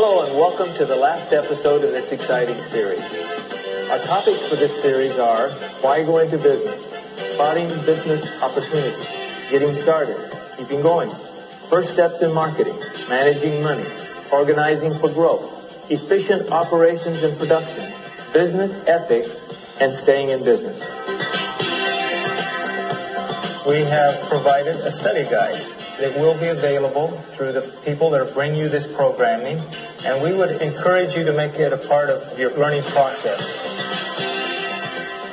Hello and welcome to the last episode of this exciting series. Our topics for this series are why go into business, spotting business opportunities, getting started, keeping going, first steps in marketing, managing money, organizing for growth, efficient operations and production, business ethics, and staying in business. We have provided a study guide that will be available through the people that are bringing you this programming, and we would encourage you to make it a part of your learning process.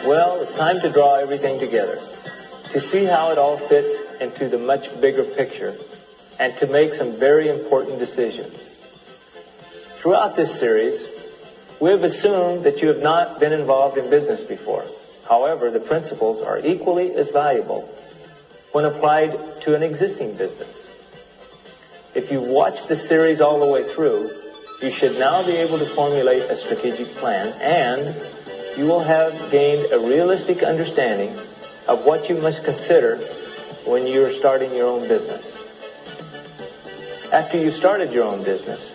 Well, it's time to draw everything together, to see how it all fits into the much bigger picture, and to make some very important decisions. Throughout this series, we have assumed that you have not been involved in business before. However, the principles are equally as valuable when applied to an existing business. If you've watched the series all the way through, you should now be able to formulate a strategic plan, and you will have gained a realistic understanding of what you must consider when you're starting your own business. After you've started your own business,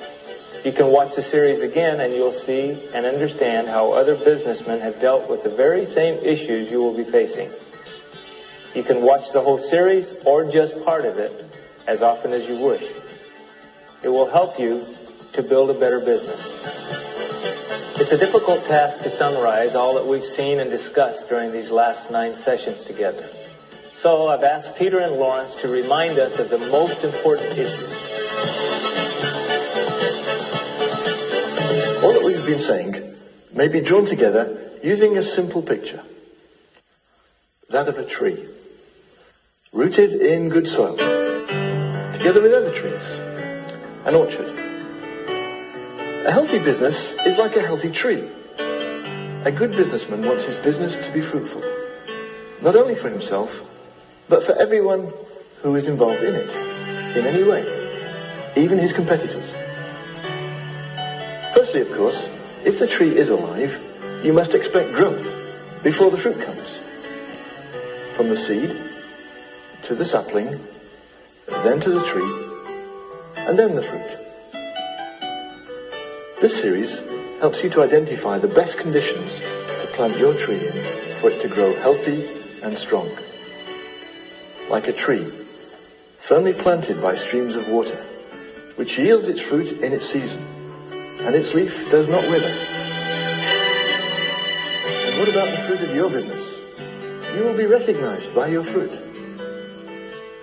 you can watch the series again and you'll see and understand how other businessmen have dealt with the very same issues you will be facing. You can watch the whole series or just part of it as often as you wish. It will help you to build a better business. It's a difficult task to summarize all that we've seen and discussed during these last 9 sessions together. So I've asked Peter and Lawrence to remind us of the most important issues. All that we've been saying may be drawn together using a simple picture. That of a tree, rooted in good soil, together with other trees, an orchard. A healthy business is like a healthy tree. A good businessman wants his business to be fruitful, not only for himself, but for everyone who is involved in it, in any way, even his competitors. Firstly, of course, if the tree is alive, you must expect growth before the fruit comes. From the seed to the sapling, then to the tree, and then the fruit. This series helps you to identify the best conditions to plant your tree in for it to grow healthy and strong. Like a tree, firmly planted by streams of water, which yields its fruit in its season, and its leaf does not wither. And what about the fruit of your business? You will be recognized by your fruit.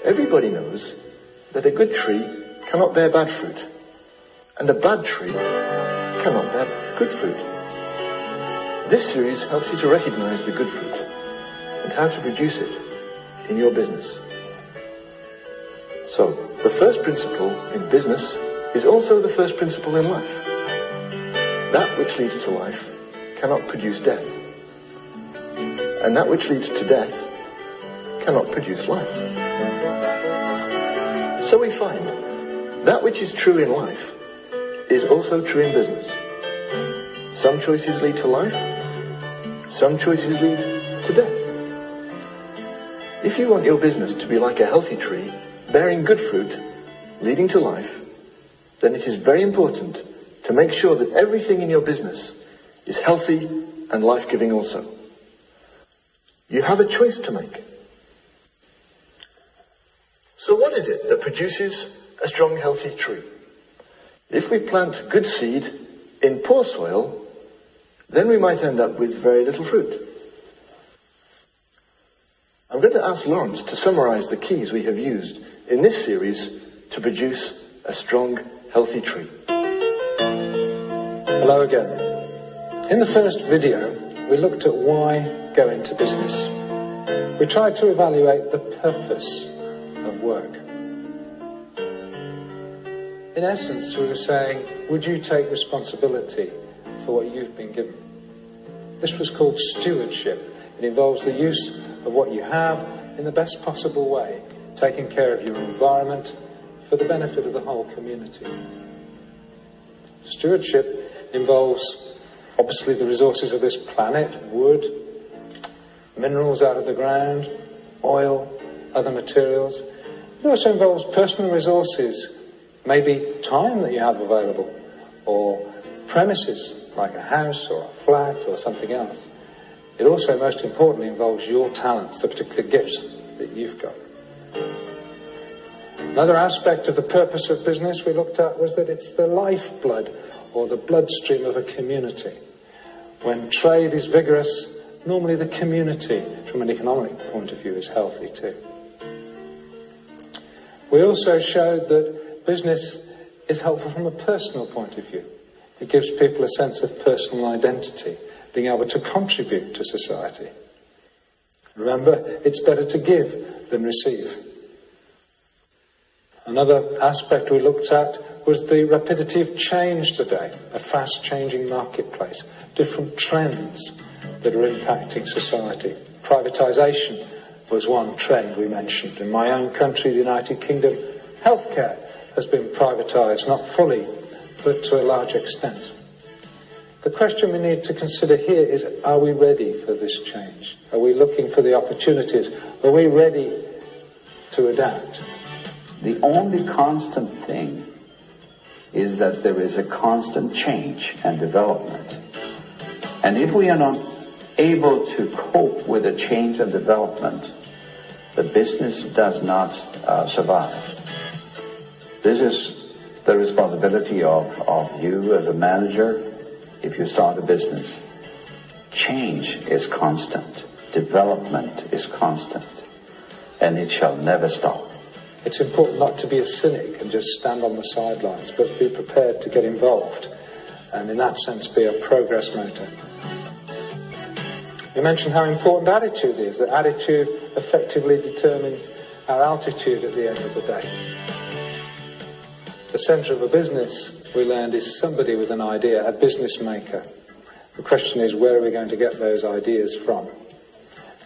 Everybody knows that a good tree cannot bear bad fruit, and a bad tree cannot bear good fruit. This series helps you to recognize the good fruit and how to produce it in your business. So, the first principle in business is also the first principle in life. That which leads to life cannot produce death, and that which leads to death cannot produce life. So we find that which is true in life is also true in business. Some choices lead to life, some choices lead to death. If you want your business to be like a healthy tree, bearing good fruit, leading to life, then it is very important to make sure that everything in your business is healthy and life-giving also. You have a choice to make. So what is it that produces a strong, healthy tree? If we plant good seed in poor soil, then we might end up with very little fruit. I'm going to ask Lawrence to summarize the keys we have used in this series to produce a strong, healthy tree. Hello again. In the first video, we looked at why go into business. We tried to evaluate the purpose of work. In essence, we were saying, would you take responsibility for what you've been given? This was called stewardship. It involves the use of what you have in the best possible way, taking care of your environment for the benefit of the whole community. Stewardship involves, obviously, the resources of this planet, wood, minerals out of the ground, oil, other materials. It also involves personal resources, maybe time that you have available, or premises like a house or a flat or something else. It also, most importantly, involves your talents, the particular gifts that you've got. Another aspect of the purpose of business we looked at was that it's the lifeblood or the bloodstream of a community. When trade is vigorous, normally the community, from an economic point of view, is healthy too. We also showed that business is helpful from a personal point of view. It gives people a sense of personal identity, being able to contribute to society. Remember, it's better to give than receive. Another aspect we looked at was the rapidity of change today, a fast-changing marketplace, different trends that are impacting society. Privatisation was one trend we mentioned. In my own country, the United Kingdom, healthcare has been privatised, not fully, but to a large extent. The question we need to consider here is, are we ready for this change? Are we looking for the opportunities? Are we ready to adapt? The only constant thing is that there is a constant change and development. And if we are not able to cope with the change and development, the business does not survive. This is the responsibility of you as a manager if you start a business. Change is constant. Development is constant. And it shall never stop. It's important not to be a cynic and just stand on the sidelines, but be prepared to get involved, and in that sense be a progress motor. We mentioned how important attitude is, that attitude effectively determines our altitude at the end of the day. The centre of a business, we learned, is somebody with an idea, a business maker. The question is, where are we going to get those ideas from?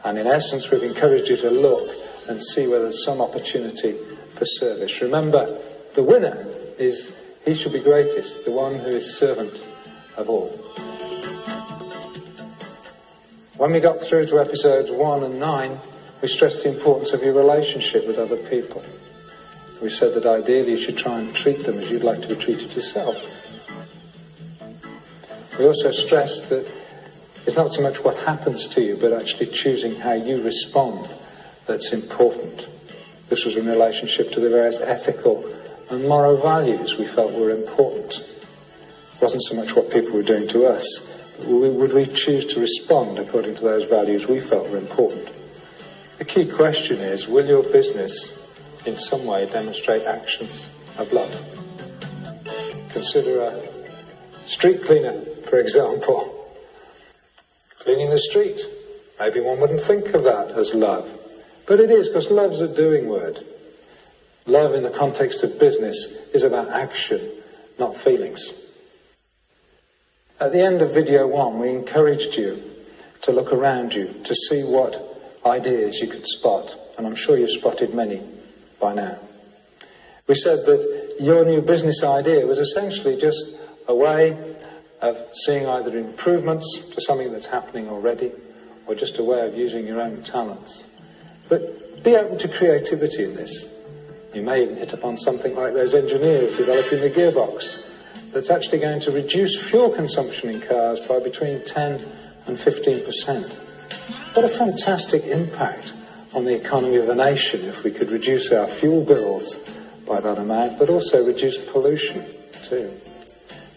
And in essence, we've encouraged you to look and see whether there's some opportunity for service. Remember, the winner is he should be greatest, the one who is servant of all. When we got through to episodes 1 and 9, we stressed the importance of your relationship with other people. We said that ideally you should try and treat them as you'd like to be treated yourself. We also stressed that it's not so much what happens to you, but actually choosing how you respond that's important. This was in relationship to the various ethical and moral values we felt were important. It wasn't so much what people were doing to us, but would we choose to respond according to those values we felt were important? The key question is, will your business in some way demonstrate actions of love? Consider a street cleaner, for example, cleaning the street. Maybe one wouldn't think of that as love. But it is, because love's a doing word. Love in the context of business is about action, not feelings. At the end of video 1, we encouraged you to look around you to see what ideas you could spot, and I'm sure you've spotted many by now. We said that your new business idea was essentially just a way of seeing either improvements to something that's happening already, or just a way of using your own talents. But be open to creativity in this. You may even hit upon something like those engineers developing the gearbox that's actually going to reduce fuel consumption in cars by between 10 and 15%. What a fantastic impact on the economy of a nation if we could reduce our fuel bills by that amount, but also reduce pollution too.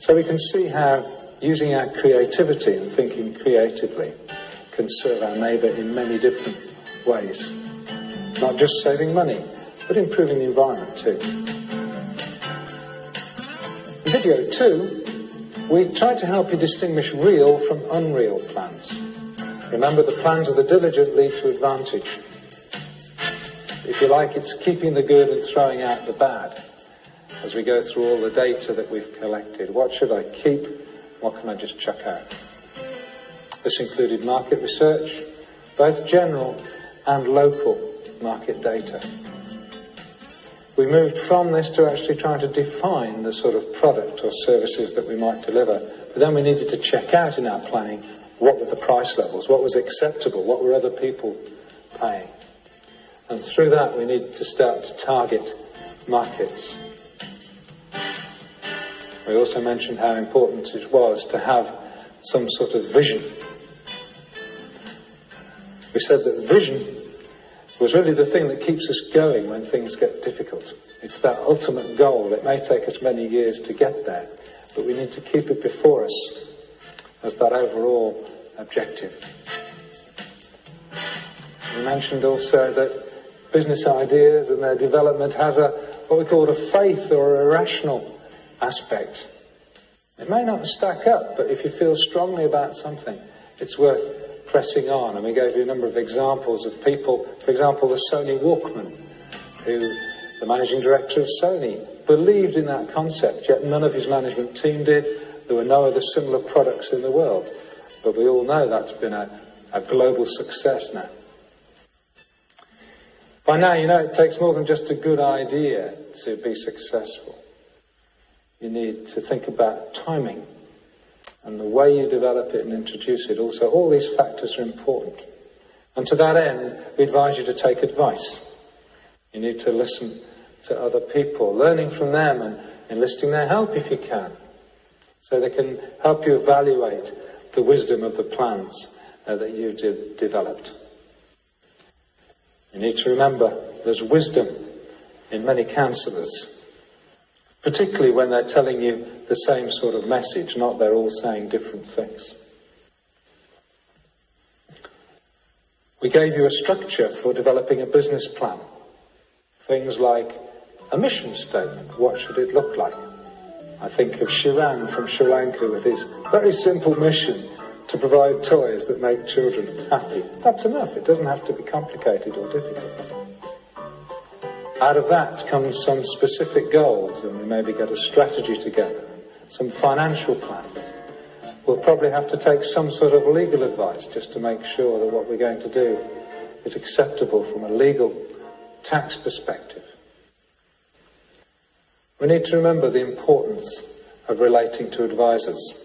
So we can see how using our creativity and thinking creatively can serve our neighbour in many different ways. Not just saving money, but improving the environment too. In video 2, we tried to help you distinguish real from unreal plans. Remember, the plans of the diligent lead to advantage. If you like, it's keeping the good and throwing out the bad as we go through all the data that we've collected. What should I keep? What can I just chuck out? This included market research, both general and local market data. We moved from this to actually trying to define the sort of product or services that we might deliver. But then we needed to check out in our planning what were the price levels, what was acceptable, what were other people paying. And through that we needed to start to target markets. We also mentioned how important it was to have some sort of vision. We said that vision was really the thing that keeps us going when things get difficult. It's that ultimate goal. It may take us many years to get there, but we need to keep it before us as that overall objective. We mentioned also that business ideas and their development has what we call a faith or a rational aspect. It may not stack up, but if you feel strongly about something, it's worth pressing on. And we gave you a number of examples of people, for example, the Sony Walkman, who the managing director of Sony believed in that concept, yet none of his management team did. There were no other similar products in the world. But we all know that's been a global success now. By now, you know, it takes more than just a good idea to be successful. You need to think about timing and the way you develop it and introduce it. Also, all these factors are important. And to that end, we advise you to take advice. You need to listen to other people, learning from them and enlisting their help if you can, so they can help you evaluate the wisdom of the plans that you've developed. You need to remember there's wisdom in many counsellors, particularly when they're telling you the same sort of message, not they're all saying different things. We gave you a structure for developing a business plan. Things like a mission statement. What should it look like? I think of Shiran from Sri Lanka with his very simple mission to provide toys that make children happy. That's enough. It doesn't have to be complicated or difficult. Out of that comes some specific goals, and we maybe get a strategy together, some financial plans. We'll probably have to take some sort of legal advice just to make sure that what we're going to do is acceptable from a legal tax perspective. We need to remember the importance of relating to advisors.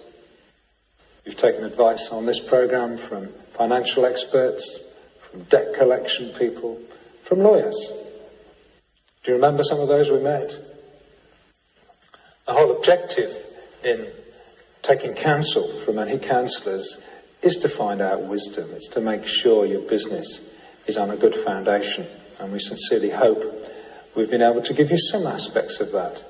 We've taken advice on this program from financial experts, from debt collection people, from lawyers. Do you remember some of those we met? The whole objective in taking counsel from any counsellors is to find out wisdom. It's to make sure your business is on a good foundation. And we sincerely hope we've been able to give you some aspects of that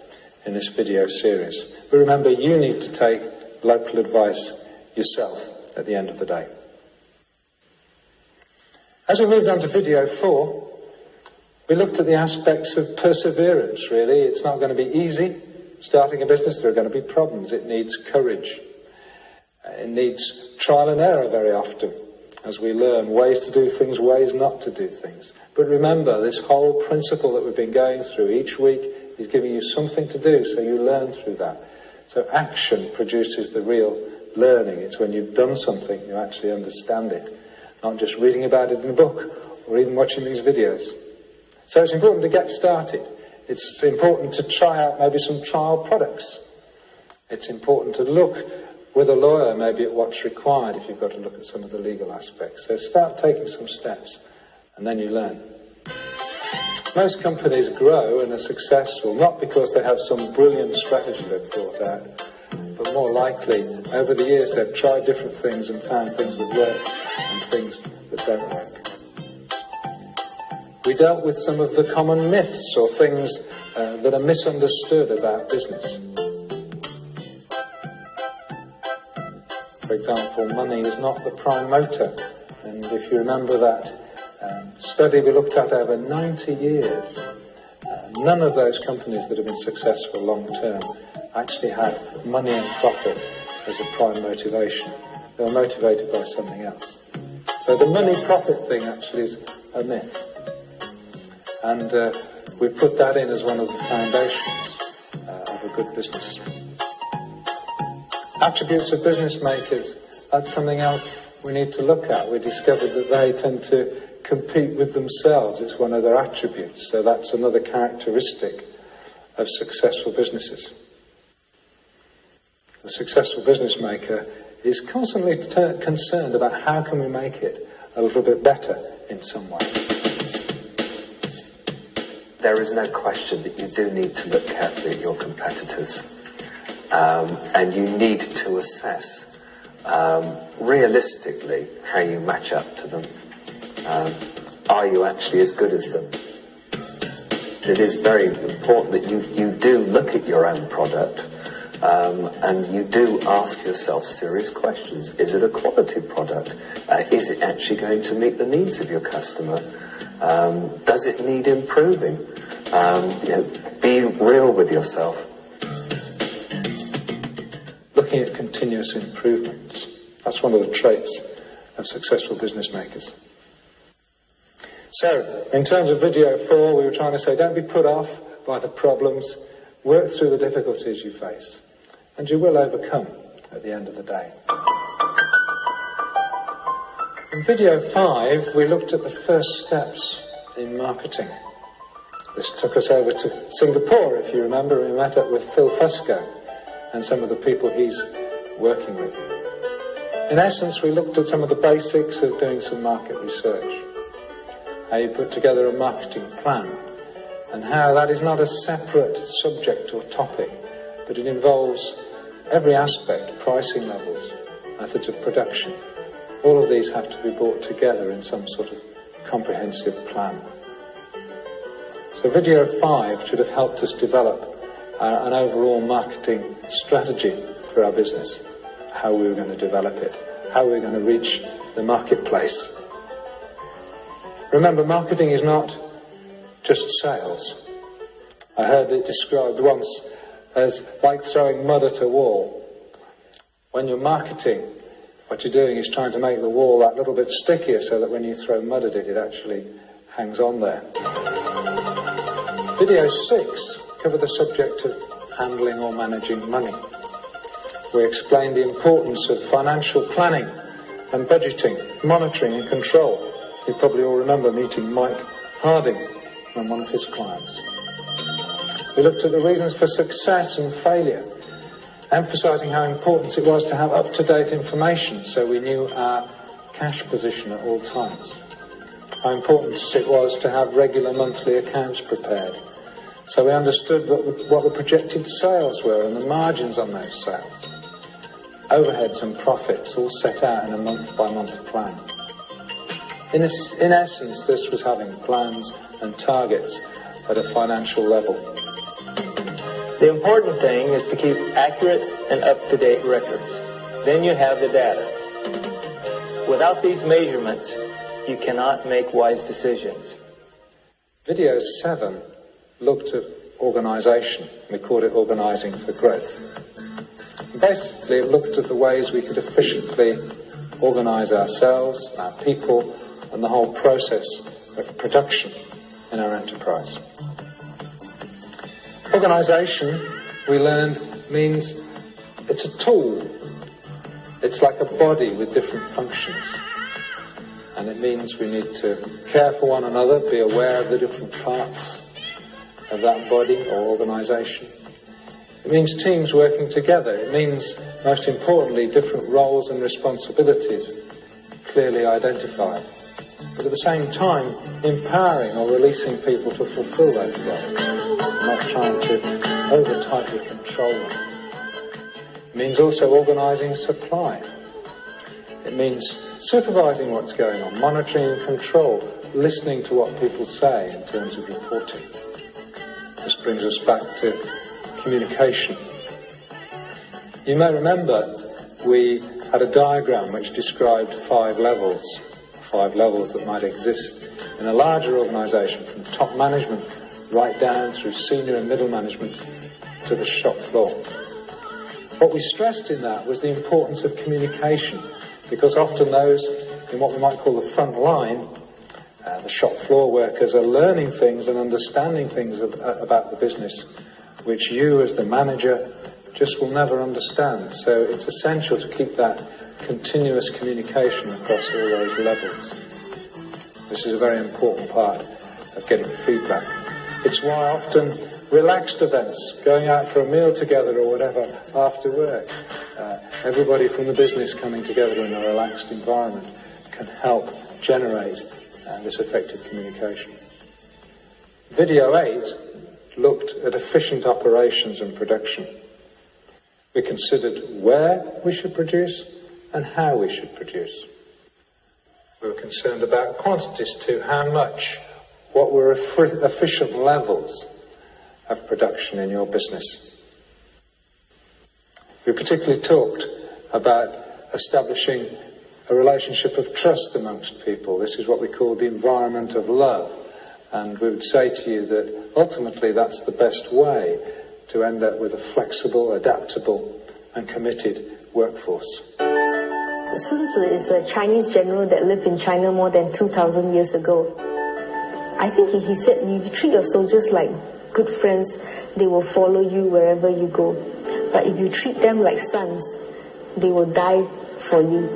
in this video series. But remember, you need to take local advice yourself at the end of the day. As we moved on to video 4, we looked at the aspects of perseverance, really. It's not going to be easy. Starting a business, there are going to be problems. It needs courage. It needs trial and error very often as we learn ways to do things, ways not to do things. But remember, this whole principle that we've been going through each week is giving you something to do, so you learn through that. So action produces the real learning. It's when you've done something, you actually understand it, not just reading about it in a book or even watching these videos. So it's important to get started. It's important to try out maybe some trial products. It's important to look with a lawyer maybe at what's required if you've got to look at some of the legal aspects. So start taking some steps and then you learn. Most companies grow and are successful not because they have some brilliant strategy they've thought out, but more likely over the years they've tried different things and found things that work and things that don't work. We dealt with some of the common myths or things that are misunderstood about business. For example, money is not the prime motor. And if you remember that study we looked at over 90 years, none of those companies that have been successful long term actually had money and profit as a prime motivation. They were motivated by something else. So the money-profit thing actually is a myth. And we put that in as one of the foundations of a good business. Attributes of business makers, that's something else we need to look at. We discovered that they tend to compete with themselves. It's one of their attributes. So that's another characteristic of successful businesses. The successful business maker is constantly concerned about how can we make it a little bit better in some way. There is no question that you do need to look carefully at your competitors. and you need to assess realistically how you match up to them. Are you actually as good as them? It is very important that you do look at your own product and you do ask yourself serious questions. Is it a quality product? Is it actually going to meet the needs of your customer? Does it need improving? Be real with yourself. Looking at continuous improvements. That's one of the traits of successful business makers. So, in terms of video 4, we were trying to say, don't be put off by the problems. Work through the difficulties you face, and you will overcome at the end of the day. In video 5, we looked at the first steps in marketing. This took us over to Singapore, if you remember. We met up with Phil Fusco and some of the people he's working with. In essence, we looked at some of the basics of doing some market research. How you put together a marketing plan, and how that is not a separate subject or topic, but it involves every aspect, pricing levels, methods of production. All of these have to be brought together in some sort of comprehensive plan. So video 5 should have helped us develop an overall marketing strategy for our business, how we were going to develop it, how we were going to reach the marketplace. Remember, marketing is not just sales. I heard it described once as like throwing mud at a wall. When you're marketing, what you're doing is trying to make the wall that little bit stickier so that when you throw mud at it, it actually hangs on there. Video 6 covered the subject of handling or managing money. We explained the importance of financial planning and budgeting, monitoring and control. You probably all remember meeting Mike Harding and one of his clients. We looked at the reasons for success and failure, emphasising how important it was to have up-to-date information so we knew our cash position at all times. How important it was to have regular monthly accounts prepared so we understood what the projected sales were and the margins on those sales. Overheads and profits all set out in a month-by-month plan. In essence, this was having plans and targets at a financial level. The important thing is to keep accurate and up-to-date records. Then you have the data. Without these measurements, you cannot make wise decisions. Video 7 looked at organisation. We called it Organising for Growth. Basically, it looked at the ways we could efficiently organise ourselves, our people, and the whole process of production in our enterprise. Organisation, we learned, means it's a tool. It's like a body with different functions. And it means we need to care for one another, be aware of the different parts of that body or organisation. It means teams working together. It means, most importantly, different roles and responsibilities clearly identified. But at the same time, empowering or releasing people to fulfil those roles, not trying to over-tightly control them. It means also organising supply. It means supervising what's going on, monitoring and control, listening to what people say in terms of reporting. This brings us back to communication. You may remember we had a diagram which described 5 levels that might exist in a larger organisation, from top management right down through senior and middle management to the shop floor. What we stressed in that was the importance of communication, because often those in what we might call the front line, the shop floor workers, are learning things and understanding things about the business which you as the manager just will never understand. So it's essential to keep that continuous communication across all those levels. This is a very important part of getting feedback. It's why often relaxed events, going out for a meal together or whatever after work, everybody from the business coming together in a relaxed environment can help generate this effective communication. Video 8 looked at efficient operations and production. We considered where we should produce and how we should produce. We were concerned about quantities too, how much, what were efficient levels of production in your business. We particularly talked about establishing a relationship of trust amongst people. This is what we call the environment of love. And we would say to you that ultimately that's the best way to end up with a flexible, adaptable and committed workforce. Sun Tzu is a Chinese general that lived in China more than 2,000 years ago. I think he said, you treat your soldiers like good friends, they will follow you wherever you go. But if you treat them like sons, they will die for you.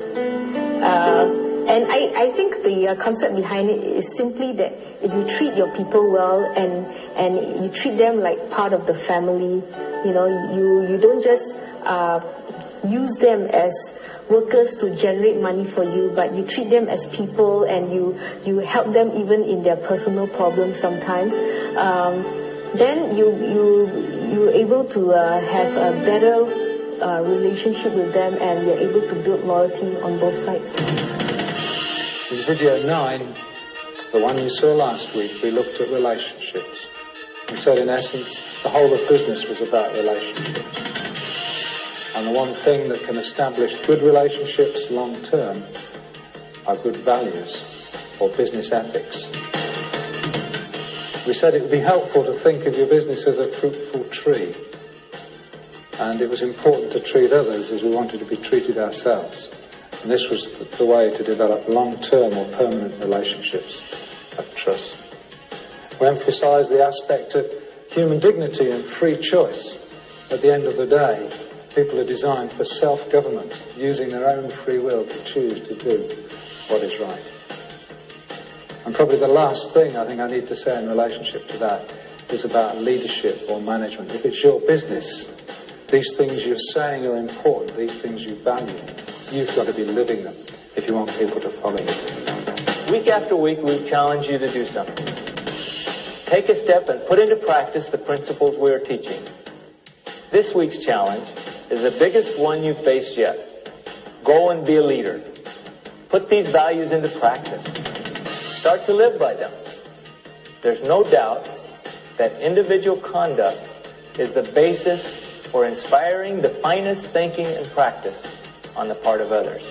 And I think the concept behind it is simply that if you treat your people well and you treat them like part of the family, you know, you don't just use them as workers to generate money for you, but you treat them as people and you help them even in their personal problems sometimes, then you're able to have a better relationship with them, and you're able to build loyalty on both sides. In video 9, the one you saw last week, we looked at relationships. We said in essence the whole of business was about relationships. And the one thing that can establish good relationships long term are good values or business ethics. We said it would be helpful to think of your business as a fruitful tree. And it was important to treat others as we wanted to be treated ourselves. And this was the way to develop long-term or permanent relationships of trust. We emphasised the aspect of human dignity and free choice. At the end of the day, people are designed for self-government, using their own free will to choose to do what is right. And probably the last thing I think I need to say in relationship to that is about leadership or management. If it's your business, these things you're saying are important, these things you value. You've got to be living them if you want people to follow you. Week after week, we challenge you to do something. Take a step and put into practice the principles we are teaching. This week's challenge is the biggest one you've faced yet. Go and be a leader. Put these values into practice. Start to live by them. There's no doubt that individual conduct is the basis for inspiring the finest thinking and practice on the part of others.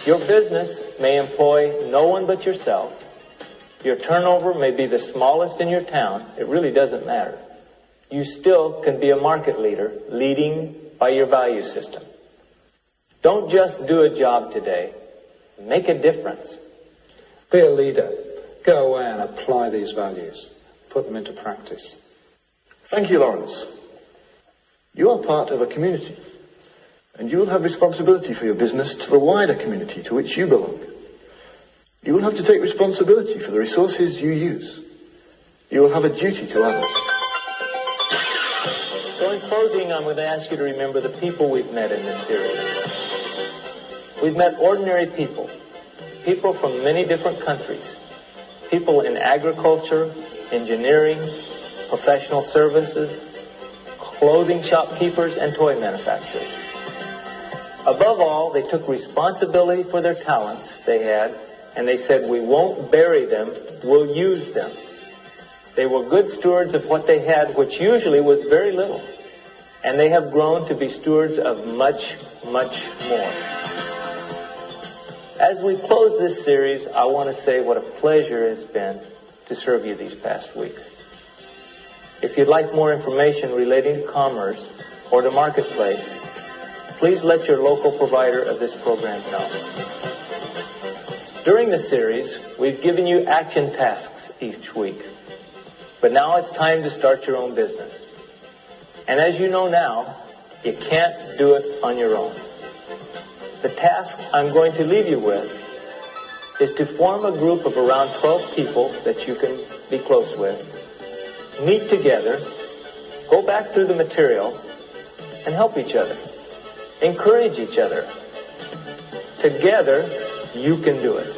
Your business may employ no one but yourself. Your turnover may be the smallest in your town. It really doesn't matter. You still can be a market leader, leading by your value system. Don't just do a job today. Make a difference. Be a leader. Go away and apply these values. Put them into practice. Thank you, Lawrence. You are part of a community, and you will have responsibility for your business to the wider community to which you belong. You will have to take responsibility for the resources you use. You will have a duty to others. So in closing, I'm going to ask you to remember the people we've met in this series. We've met ordinary people, people from many different countries, people in agriculture, engineering, professional services, clothing shopkeepers, and toy manufacturers. Above all, they took responsibility for their talents they had, and they said, we won't bury them, we'll use them. They were good stewards of what they had, which usually was very little. And they have grown to be stewards of much, much more. As we close this series, I want to say what a pleasure it's been to serve you these past weeks. If you'd like more information relating to commerce or the marketplace, please let your local provider of this program know. During the series, we've given you action tasks each week. But now it's time to start your own business. And as you know now, you can't do it on your own. The task I'm going to leave you with is to form a group of around 12 people that you can be close with, meet together, go back through the material, and help each other. Encourage each other. Together, you can do it.